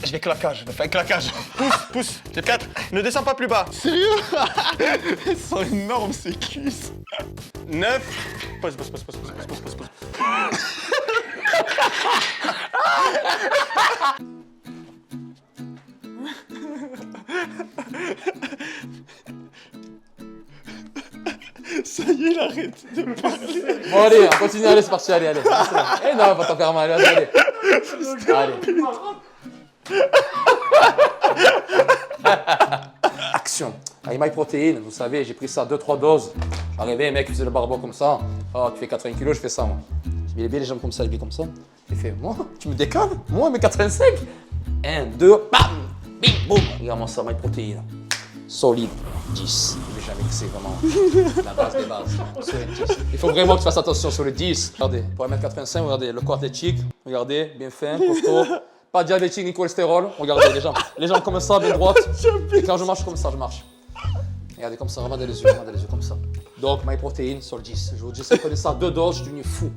Je vais claquage, je vais faire un claquage. Pousse. J'ai 4. Ne descends pas plus bas. Sérieux? Elles sont énormes ces cuisses. 9. Pause. Ça y est, il arrête de parler. Bon, allez, on continue, allez, c'est parti, allez. Eh non, va t'en faire mal, allez. Action. Avec MyProtein, vous savez, j'ai pris ça 2-3 doses. J'arrivais, un mec faisait le barbeau comme ça. Oh, tu fais 80 kilos, je fais ça, moi. Il est bien les jambes comme ça, je vis comme ça. J'ai fait, moi, tu me décales? Moi, mes 85? 1, 2, bam! Bing, boum! Regarde-moi ça, MyProtein. Solide. 10. Je vais jamais que c'est vraiment la base des bases. Solide 10. Il faut vraiment que tu fasses attention sur le 10. Regardez, pour 1m85, regardez, le corps athlétique. Regardez, bien fin, costaud. Pas diabétique ni cholestérol. Regardez, les jambes comme ça, bien droites. Et quand je marche comme ça, je marche. Regardez comme ça, regardez les yeux comme ça. Donc, MyProtein sur le 10. Je vous dis, si vous prenez ça 2 doses, je suis devenu fou.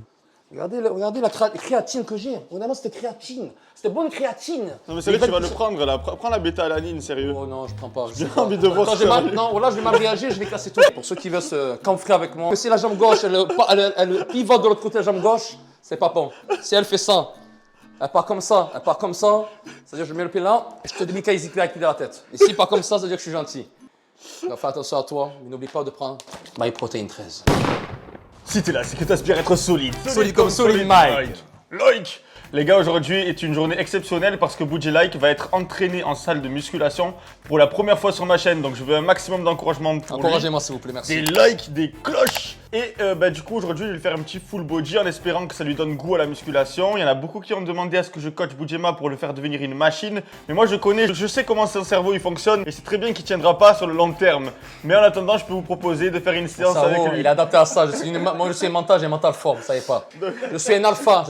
Regardez la créatine que j'ai. Vraiment, c'était créatine. C'était bonne créatine. Non, mais sérieux, tu vas le prendre là. Prends la bêta-alanine, sérieux. Oh non, je prends pas. J'ai envie de voir ça. Non, là, je vais mal réagir, je vais casser tout. Pour ceux qui veulent se camfrer avec moi, si la jambe gauche, elle pivote de l'autre côté de la jambe gauche, c'est pas bon. Si elle fait ça, elle part comme ça, c'est-à-dire je mets le pied là, je te dis qu'il y dans la tête. Et si pas comme ça, c'est-à-dire que je suis gentil. Donc fais attention à toi, mais n'oublie pas de prendre MyProtein 13. Si t'es là, c'est que t'aspires être solide. Solide comme solide Mike. Like. Les gars, aujourd'hui est une journée exceptionnelle parce que Budgie Like va être entraîné en salle de musculation pour la première fois sur ma chaîne. Donc je veux un maximum d'encouragement pour lui. Encouragez-moi s'il vous plaît, merci. Des likes, des cloches. Et du coup, aujourd'hui, je vais lui faire un petit full body en espérant que ça lui donne goût à la musculation. Il y en a beaucoup qui ont demandé à ce que je coach Budjema pour le faire devenir une machine. Mais moi, je connais, je sais comment son cerveau il fonctionne et c'est très bien qu'il tiendra pas sur le long terme. Mais en attendant, je peux vous proposer de faire une séance avec lui. Il est adapté à ça. Moi, je suis un mental, j'ai un mental fort, vous savez pas. Je suis un alpha.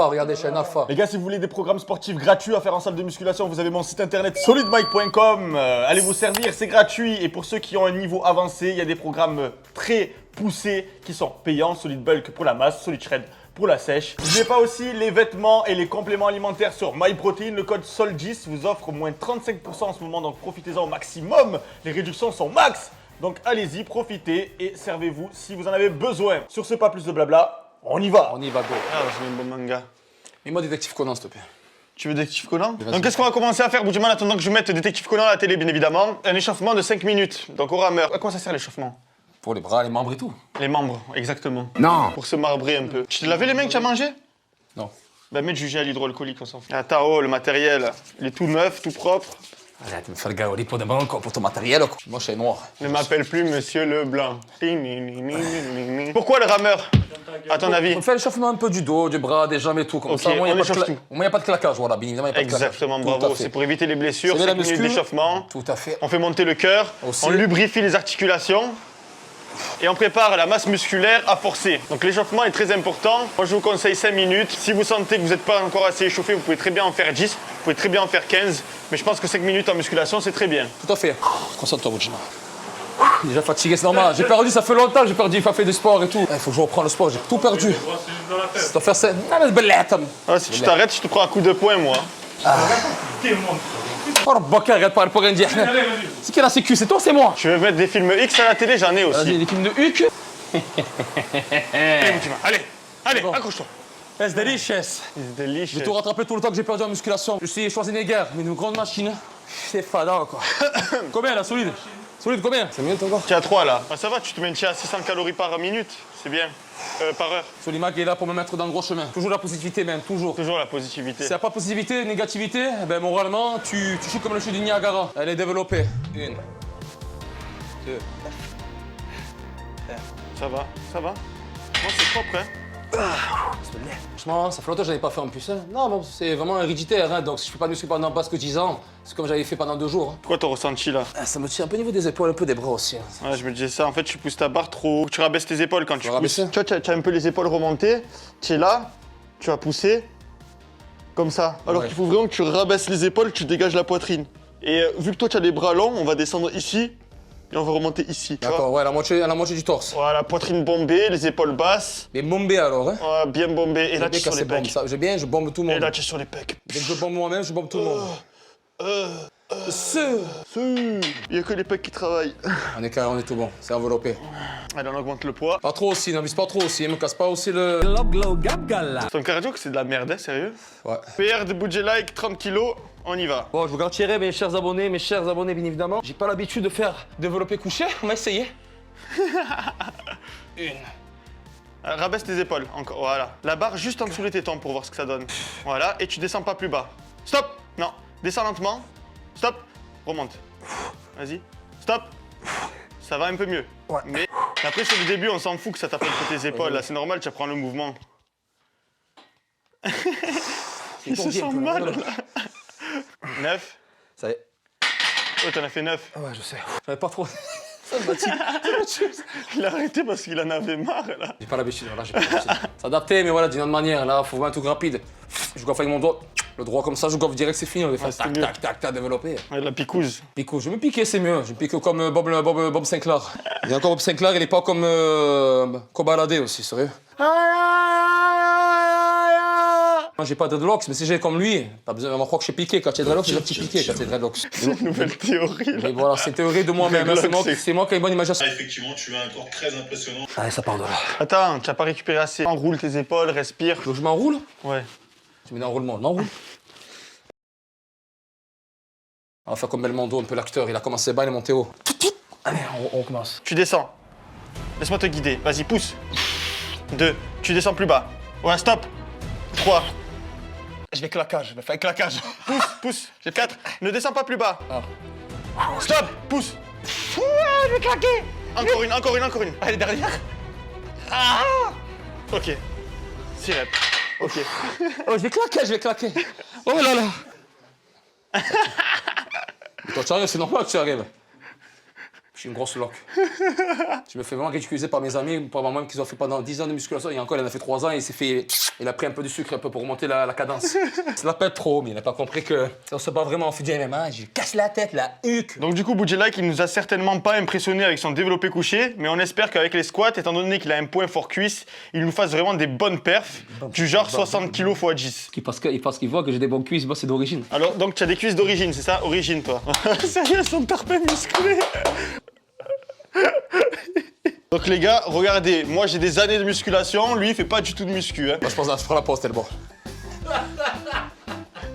Regardez, je suis un alpha. Les gars, si vous voulez des programmes sportifs gratuits à faire en salle de musculation, vous avez mon site internet solidmike.com. Allez vous servir, c'est gratuit. Et pour ceux qui ont un niveau avancé, il y a des programmes très poussés qui sont payants. Solid Bulk pour la masse, Solid Shred pour la sèche. N'oubliez pas aussi les vêtements et les compléments alimentaires sur MyProtein. Le code SOL10 vous offre moins 35% en ce moment, donc profitez-en au maximum. Les réductions sont max. Donc allez-y, profitez et servez-vous si vous en avez besoin. Sur ce, pas plus de blabla, on y va. On y va, go. Ah, j'ai un bon manga. Mets-moi Détective Conan, s'il te plaît. Tu veux Détective Conan? Donc qu'est-ce qu'on va commencer à faire, Budjema, en attendant que je mette Détective Conan à la télé, bien évidemment. Un échauffement de 5 minutes, donc au rameur. À quoi ça sert l'échauffement? Pour les bras, les membres et tout. Les membres, exactement. Non. Pour se marbrer un peu. Tu t'es lavé les mains que tu as mangé? Non. Bah mets du gel hydroalcoolique, on s'en fout. Attends, oh, le matériel, il est tout neuf, tout propre. Arrête de me faire gaoler pour des ballons pour ton matériel. Quoi. Moi, je suis noir. Ne m'appelle plus Monsieur Leblanc. Pourquoi le rameur, à ton avis? On fait l'échauffement un peu du dos, du bras, des jambes et tout. Comme Ok, ça, au moins, il on échauffe tout. n'y a pas de claquage, voilà, bien évidemment, il n'y a pas de claquage. Exactement, Tout à bravo. fait. C'est pour éviter les blessures, C'est la 5 minutes muscu. d'échauffement. Tout à fait. On fait monter le cœur, Aussi. on lubrifie les articulations. Et on prépare la masse musculaire à forcer. Donc l'échauffement est très important. Moi je vous conseille 5 minutes. Si vous sentez que vous n'êtes pas encore assez échauffé, vous pouvez très bien en faire 10, vous pouvez très bien en faire 15. Mais je pense que 5 minutes en musculation, c'est très bien. Tout à fait. Concentre-toi, Budjema. Déjà fatigué, c'est normal. J'ai perdu, ça fait longtemps que j'ai perdu, il faut faire du sport et tout. Il faut que je reprenne le sport, j'ai tout perdu. Ça doit faire ça. Ah, si tu t'arrêtes, je te prends un coup de poing, moi. Oh, Bakar, arrête de parler pour rien dire. C'est qui la sécu, c'est toi, c'est moi. Tu veux mettre des films X à la télé, j'en ai aussi. Vas-y, les films de Huck. Allez, accroche-toi. C'est delicious. C'est délicieux. J'ai tout rattrapé tout le temps que j'ai perdu en musculation. Je suis Schwarzenegger, mais une grande machine. C'est fada, quoi. Combien, là, solide? Solide, combien? 5 minutes encore. Tu es à 3 là. Ah, ça va, tu te maintiens à 600 calories par minute. C'est bien. Par heure. Solimac est là pour me mettre dans le gros chemin. Toujours la positivité, même, toujours. Toujours la positivité. S'il n'y a pas positivité, négativité, eh ben moralement, tu chutes comme le chute du Niagara. Elle est développée. 1, 2. Ça va. Moi, c'est propre, hein. Franchement, ça fait longtemps que je n'avais pas fait en plus. Hein. Non, mais c'est vraiment héréditaire. Hein. Donc si je ne fais pas de muscu pendant presque 10 ans, c'est comme j'avais fait pendant 2 jours. Hein. Quoi ton ressenti là? Ça me tient un peu au niveau des épaules, un peu des bras aussi. Hein. Ouais, je me disais ça. En fait, tu pousses ta barre trop. Tu rabaisses tes épaules quand tu pousses. rabaisser. Tu vois, tu as un peu les épaules remontées. Tu es là, tu vas pousser comme ça. Alors Ouais. qu'il faut vraiment que tu rabaisses les épaules, tu dégages la poitrine. Et vu que toi, tu as les bras longs, on va descendre ici et on va remonter ici. tu vois. D'accord, ouais, la moitié du torse. Voilà, poitrine bombée, les épaules basses. Mais bombé alors, hein. Ouais, bien bombé. Et là, tu es sur les pecs. je bombe tout le monde. Et là, tu es sur les pecs. Dès que je bombe moi-même, je bombe tout le monde. Il y a que les pecs qui travaillent. On est carré, on est tout bon. C'est enveloppé. Allez, on augmente le poids. Pas trop aussi, n'abuse pas trop aussi. Me casse pas aussi le... Ton cardio, c'est de la merde, hein, sérieux? Ouais. PR de budget like, 30 kilos, on y va. Bon, je vous garantirai, mes chers abonnés, bien évidemment. J'ai pas l'habitude de faire développer couché. On va essayer. Une. Rabaisse tes épaules, encore, voilà. La barre juste en dessous des tétons pour voir ce que ça donne. Voilà, et tu descends pas plus bas. Stop! Non, descends lentement. Stop! Remonte. Vas-y. Stop! Ça va un peu mieux. Ouais. Mais après, sur le début, on s'en fout que ça tape entre tes épaules. Là, c'est normal, tu apprends le mouvement. Il se sent mal, là. 9. Ça y est. Oh, t'en as fait 9. Ouais, je sais. J'avais pas trop... Ça me fatigue. Il a arrêté parce qu'il en avait marre, là. J'ai pas l'habitude, voilà, j'ai pas l'habitude. S'adapter, mais voilà, d'une autre manière. Là, faut vraiment un truc rapide. Je goffe avec mon doigt. Le droit comme ça, je goffe direct, c'est fini. On est fait tac, tac, tac, tac, développé. Ouais, de la picouse. Pico, je vais me piquer, c'est mieux. Je me pique comme Bob Sinclair. Et encore Bob Sinclair, il est pas comme Kobalade aussi, sérieux. Moi, j'ai pas de dreadlocks, mais si j'ai comme lui, pas besoin de croire que je suis piqué. Quand j'ai dreadlocks, c'est un petit piqué quand j'ai dreadlocks. C'est une nouvelle théorie, là. Mais voilà, c'est théorie de moi-même. hein, C'est moi qui ai une bonne imagination. Ah, effectivement, tu as un corps très impressionnant. Allez, ça part de là. Attends, tu n'as pas récupéré assez. Enroule tes épaules, respire. Donc je m'enroule. Ouais. Tu mets l'enroulement, on enroule. On va faire comme Belmondo, un peu l'acteur. Il a commencé bas, il est monté haut. Allez, on commence. Tu descends. Laisse-moi te guider. Vas-y, pousse. 2. Tu descends plus bas. Ouais, stop. 3. Je vais claquage, je vais faire claquage. Pousse, pousse. J'ai 4. Ne descends pas plus bas. Ah. Stop, pousse. Ouah, je vais claquer. Encore une. Allez, derrière. Ah. Ok. 6 reps. Ok. Oh, je vais claquer. Oh là là. Quand tu arrives, c'est normal que tu arrives. Je suis une grosse loque. Je me fais vraiment ridiculiser par mes amis, par moi-même, qui ont fait pendant 10 ans de musculation. Et encore, il en a fait 3 ans et il a pris un peu de sucre un peu pour remonter la cadence. Ça l'appelle trop, mais il n'a pas compris que si on se bat vraiment, on fait du MMA, je casse la tête, la huque. Donc du coup, Budjelike, il nous a certainement pas impressionné avec son développé couché, mais on espère qu'avec les squats, étant donné qu'il a un point fort cuisse, il nous fasse vraiment des bonnes perfs, du genre 60 kg x 10. Parce qu'il voit que j'ai des bonnes cuisses, moi c'est d'origine. Alors, donc tu as des cuisses d'origine, c'est ça? Origine, toi. Sérieux, elles sont tarpées musclées. Donc les gars, regardez, moi j'ai des années de musculation, lui il fait pas du tout de muscu. Hein. Moi je pense que je prends la pause, tellement.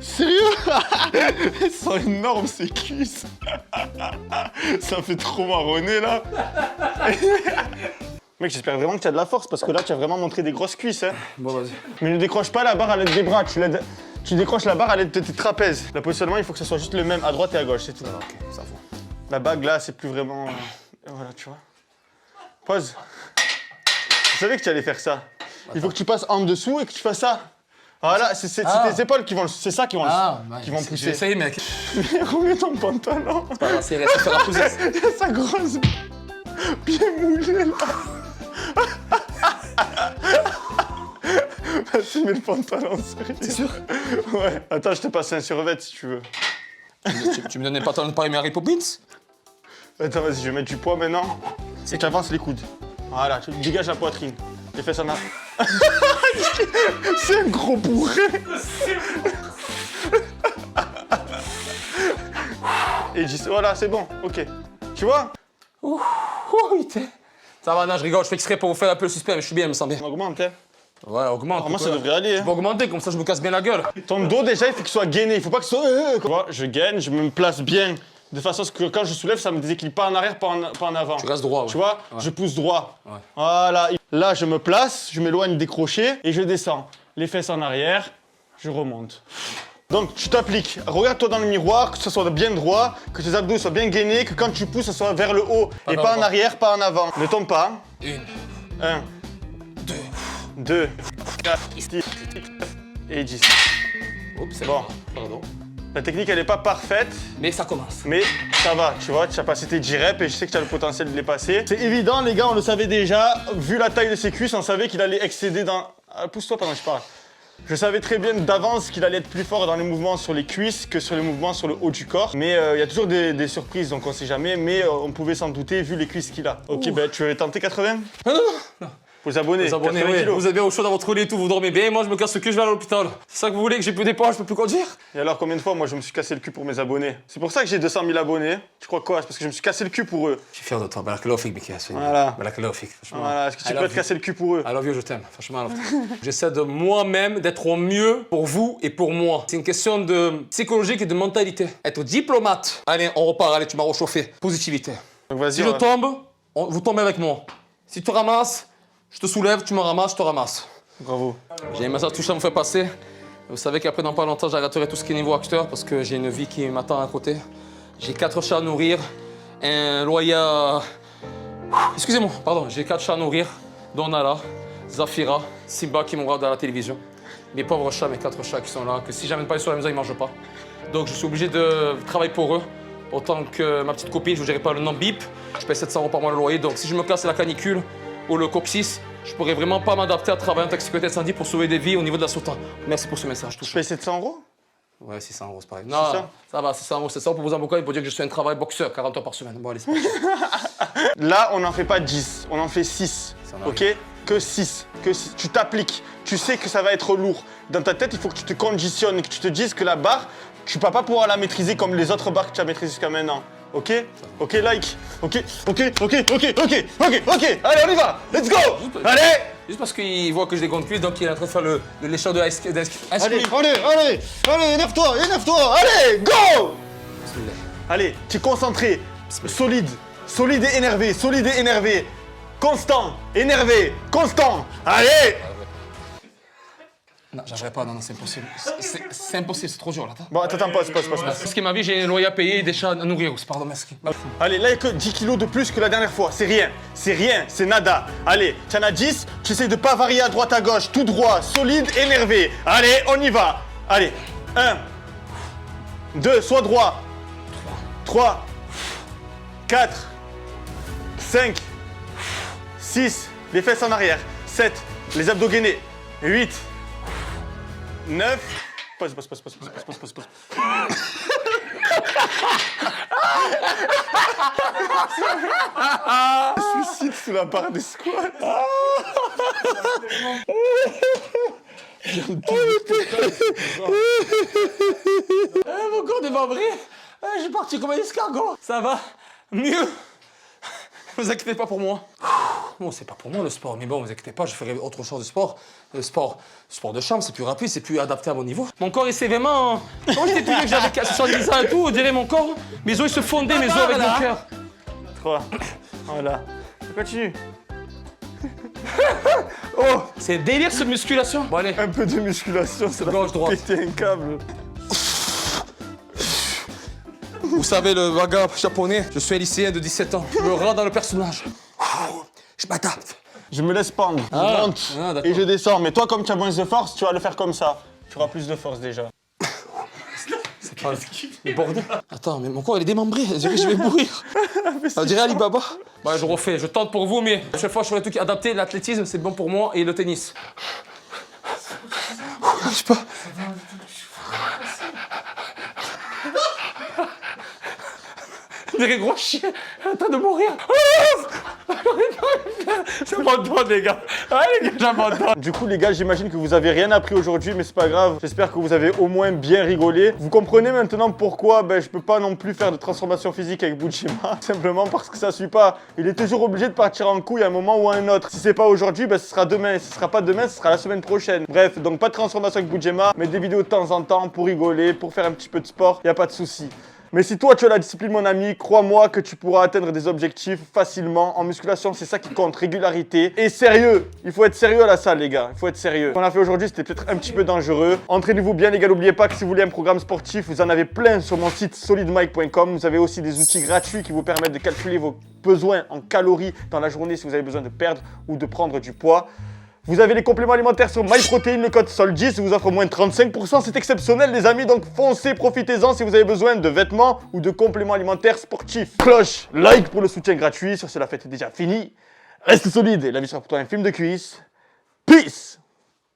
Sérieux? Elles sont énormes ces cuisses. Ça fait trop marronner là. Mec, j'espère vraiment que tu as de la force parce que là tu as vraiment montré des grosses cuisses. Hein. Bon, vas-y. Mais ne décroche pas la barre à l'aide des bras, tu décroches la barre à l'aide de tes trapèzes. Le positionnement, il faut que ce soit juste le même, à droite et à gauche, c'est tout. Ok, ça va. La bague là, c'est plus vraiment... Voilà, tu vois. Pause. Je savais que tu allais faire ça. Il faut que tu passes en dessous et que tu fasses ça. Voilà, c'est tes épaules qui vont... C'est ça qui vont, qui vont pousser. J'ai essayé, mec. Remets ton pantalon. C'est pas grave, c'est resté faire la poussée. Il y a sa grosse... Bien moulée là. Vas-y, mets le pantalon, sérieux. C'est sûr? Ouais. Attends, je te passe un survêt si tu veux. Tu me donnes des pantalons de Paris Mary Poppins? Attends, vas-y, je vais mettre du poids maintenant. Et tu avances les coudes. Voilà, tu dégages la poitrine. Les fesses en arrière. C'est un gros bourré. Et voilà, c'est bon, ok. Tu vois? Ouh, putain. Ça va, non, je rigole, je fais exprès pour vous faire un peu le suspect, mais je suis bien, il me semble bien. On augmente, hein. Ouais, augmente. Normalement, ça devrait aller, Je hein. peux augmenter, comme ça je me casse bien la gueule. Ton dos, déjà, il faut qu'il soit gainé. Il faut pas que ce soit... Tu vois, je gaine, je me place bien. De façon à ce que quand je soulève, ça me déséquilibre pas en arrière, pas en avant. Tu restes droit, ouais. Tu vois, ouais. Je pousse droit. Ouais. Voilà. Là, je me place, je m'éloigne des crochets et je descends. Les fesses en arrière, je remonte. Donc, tu t'appliques. Regarde-toi dans le miroir, que ce soit bien droit, que tes abdos soient bien gainés, que quand tu pousses, ça soit vers le haut. Et pas en arrière, pas en avant. Ne tombe pas. 1, 2, 4, 6 et 10. Oups, c'est Bon. Pardon. La technique, elle n'est pas parfaite. Mais ça commence. Mais ça va, tu vois, tu as passé tes 10 reps et je sais que tu as le potentiel de les passer. C'est évident, les gars, on le savait déjà. Vu la taille de ses cuisses, on savait qu'il allait excéder dans... pousse-toi pendant que je parle. Je savais très bien d'avance qu'il allait être plus fort dans les mouvements sur les cuisses que sur les mouvements sur le haut du corps. Mais il y a toujours des surprises, donc on sait jamais. Mais on pouvait s'en douter vu les cuisses qu'il a. Ok, ben tu veux tenter 80? Non, non, non. Faut s'abonner. Vous abonnez, 80 oui. kilos. Vous êtes bien au chaud dans votre lit et tout, vous dormez bien. Et moi, je me casse le cul, je vais à l'hôpital. C'est ça que vous voulez, que j'ai plus d'épaule, je peux plus conduire? Et alors, combien de fois, moi, je me suis cassé le cul pour mes abonnés? C'est pour ça que j'ai 200 000 abonnés. Tu crois quoi? C'est parce que je me suis cassé le cul pour eux. Je suis fier de toi. Barakallahu Mickey. Voilà. Barakallahu fik, franchement. Voilà, est-ce que tu I peux love te casser le cul pour eux? I love you, je t'aime. Franchement, I love you. J'essaie de moi-même d'être au mieux pour vous et pour moi. C'est une question de psychologique et de mentalité. Être diplomate. Allez, on repart. Allez, tu m'as réchauffé. Positivité. Donc vas-y. Si je tombe, vous tombez avec moi. Si tu te ramasses, je te soulève, tu me ramasses, je te ramasse. Bravo. J'ai un message touchant à me faire passer. Vous savez qu'après, dans pas longtemps, j'arrêterai tout ce qui est niveau acteur parce que j'ai une vie qui m'attend à côté. J'ai 4 chats à nourrir, un loyer à... Excusez-moi, pardon, j'ai 4 chats à nourrir, dont Nala, Zafira, Simba qui me regardent à la télévision. Mes pauvres chats, mes 4 chats qui sont là, que si j'amène pas les sur la maison, ils mangent pas. Donc je suis obligé de travailler pour eux. Autant que ma petite copine, je vous dirai pas le nom, Bip. Je paye 700 € par mois le loyer, donc si je me casse la canicule ou le coccyx, je pourrais vraiment pas m'adapter à travailler en taxi sécurité incendie pour sauver des vies au niveau de la sautant. Merci pour ce message. Je paye 700 €? Ouais, 600 €, c'est pareil. Non, ça va, 600 €, c'est ça pour vos avocats, pour dire que je suis un travail boxeur, 40 heures par semaine. Bon, allez, c'est parti. Là, on n'en fait pas 10, on en fait 6. Ça m'arrive. Ok? Que 6. Que 6. Tu t'appliques. Tu sais que ça va être lourd. Dans ta tête, il faut que tu te conditionnes, que tu te dises que la barre, tu vas pas pouvoir la maîtriser comme les autres barres que tu as maîtrisées jusqu'à maintenant. Ok? Ok, like. Ok. Allez, on y va. Let's go. Allez. Juste parce qu'il voit que je dégonfle plus, donc il est en train de faire le lécheur de ice cream. Allez, énerve-toi. Allez, go. Allez, tu es concentré, solide et énervé. Constant, énervé, constant. Allez. Non, j'arriverai pas, non, c'est impossible. C'est impossible, c'est trop dur là. Bon, attends, pause. Parce que ma vie, j'ai un loyer à payer et des chats à nourrir aussi, pardon, merci. Allez, là, il y a que 10 kilos de plus que la dernière fois. C'est rien, c'est nada. Allez, tu en as 10, tu essaies de pas varier à droite à gauche, tout droit, solide, énervé. Allez, on y va. Allez, 1, 2, sois droit. 3, 4, 5, 6, les fesses en arrière. 7, les abdos gainés. 8, 9. Pause. Suicide sous la barre des squats. Mon corps démembré, je suis parti comme un escargot. Ça va mieux. Ne vous inquiétez pas pour moi. Bon, c'est pas pour moi le sport, mais bon, ne vous inquiétez pas, je ferai autre chose de sport. Le sport de chambre, c'est plus rapide, c'est plus adapté à mon niveau. Mon corps, il s'est vraiment... Quand j'étais plus vieux, que j'avais 70 ans et tout, on dirait mon corps, mes os, ils se fondaient, mes os avec mon cœur. 3, voilà. Continue. Oh, c'est un délire, cette musculation. Bon, allez. Un peu de musculation, ça va Gauche, droite. péter un câble. Vous savez, le baga japonais, je suis un lycéen de 17 ans. Je me rends dans le personnage. Je m'adapte. Je me laisse pendre, je monte d'accord. et je descends. Mais toi, comme tu as moins de force, tu vas le faire comme ça. Tu auras plus de force déjà. C'est pas le bordel. Attends, mais mon corps, il est démembré. Je vais mourir. On dirait Alibaba. Bah, je refais, je tente pour vous, mais à chaque fois, je ferai un truc adapté. L'athlétisme, c'est bon pour moi et le tennis. Je sais pas. On dirait gros chien en train de mourir. J'abandonne, les gars. Allez, j'abandonne. Du coup, les gars, j'imagine que vous avez rien appris aujourd'hui, mais c'est pas grave. J'espère que vous avez au moins bien rigolé. Vous comprenez maintenant pourquoi je peux pas non plus faire de transformation physique avec Boujema. Simplement parce que ça suit pas. Il est toujours obligé de partir en couille à un moment ou à un autre. Si c'est pas aujourd'hui, ce sera demain. Et si ce sera pas demain, ce sera la semaine prochaine. Bref, donc pas de transformation avec Boujema, mais des vidéos de temps en temps pour rigoler, pour faire un petit peu de sport. Y a pas de souci. Mais si toi tu as la discipline, mon ami, crois-moi que tu pourras atteindre des objectifs facilement. En musculation, c'est ça qui compte, régularité. Et sérieux, il faut être sérieux à la salle, les gars. Il faut être sérieux. Ce qu'on a fait aujourd'hui, c'était peut-être un petit peu dangereux. Entraînez-vous bien, les gars. N'oubliez pas que si vous voulez un programme sportif, vous en avez plein sur mon site solidmike.com. Vous avez aussi des outils gratuits qui vous permettent de calculer vos besoins en calories dans la journée si vous avez besoin de perdre ou de prendre du poids. Vous avez les compléments alimentaires sur MyProtein, le code SOL10 vous offre moins de 35%, c'est exceptionnel les amis, donc foncez, profitez-en si vous avez besoin de vêtements ou de compléments alimentaires sportifs. Cloche, like pour le soutien gratuit, sur ce la fête est déjà finie. Reste solide et la vie sera pour toi un film de cuisse. Peace.